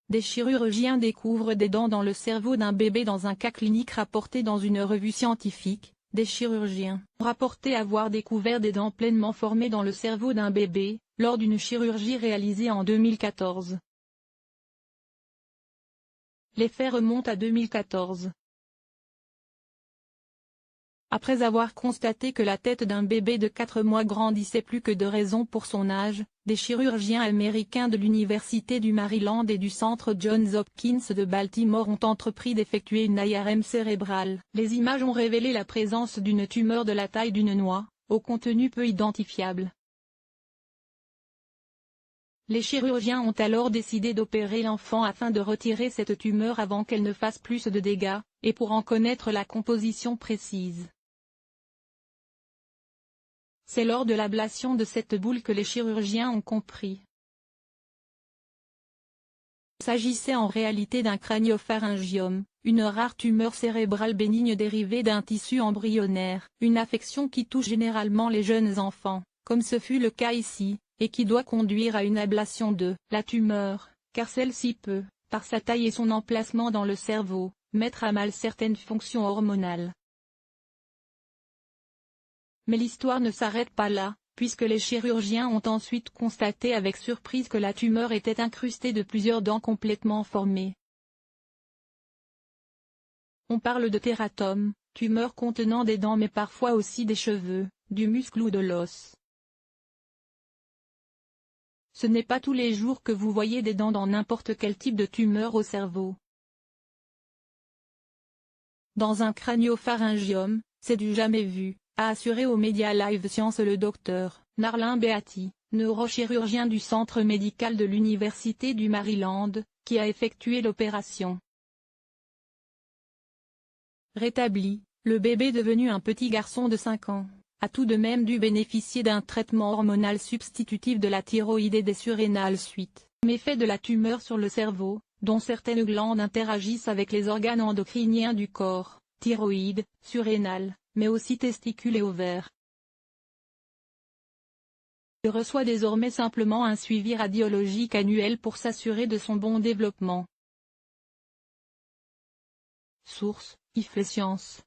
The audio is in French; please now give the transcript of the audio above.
des chirurgiens découvrent des dents dans le cerveau d'un bébé dans un cas clinique rapporté dans une revue scientifique. Des chirurgiens ont rapporté avoir découvert des dents pleinement formées dans le cerveau d'un bébé, lors d'une chirurgie réalisée en 2014. Les faits remontent à 2014. Après avoir constaté que la tête d'un bébé de 4 mois grandissait plus que de raison pour son âge, des chirurgiens américains de l'Université du Maryland et du Centre Johns Hopkins de Baltimore ont entrepris d'effectuer une IRM cérébrale. Les images ont révélé la présence d'une tumeur de la taille d'une noix, au contenu peu identifiable. Les chirurgiens ont alors décidé d'opérer l'enfant afin de retirer cette tumeur avant qu'elle ne fasse plus de dégâts, et pour en connaître la composition précise. C'est lors de l'ablation de cette boule que les chirurgiens ont compris. Il s'agissait en réalité d'un craniopharyngiome, une rare tumeur cérébrale bénigne dérivée d'un tissu embryonnaire, une affection qui touche généralement les jeunes enfants, comme ce fut le cas ici, et qui doit conduire à une ablation de la tumeur, car celle-ci peut, par sa taille et son emplacement dans le cerveau, mettre à mal certaines fonctions hormonales. Mais l'histoire ne s'arrête pas là, puisque les chirurgiens ont ensuite constaté avec surprise que la tumeur était incrustée de plusieurs dents complètement formées. On parle de tératome, tumeur contenant des dents mais parfois aussi des cheveux, du muscle ou de l'os. Ce n'est pas tous les jours que vous voyez des dents dans n'importe quel type de tumeur au cerveau. Dans un craniopharyngiome, c'est du jamais vu, a assuré aux médias Live Science le docteur Narlin Beatty, neurochirurgien du centre médical de l'Université du Maryland, qui a effectué l'opération. Rétabli, le bébé devenu un petit garçon de 5 ans, a tout de même dû bénéficier d'un traitement hormonal substitutif de la thyroïde et des surrénales suite aux méfaits de la tumeur sur le cerveau, dont certaines glandes interagissent avec les organes endocriniens du corps, thyroïde, surrénale, mais aussi testicules et ovaires. Il reçoit désormais simplement un suivi radiologique annuel pour s'assurer de son bon développement. Source: IFE Science.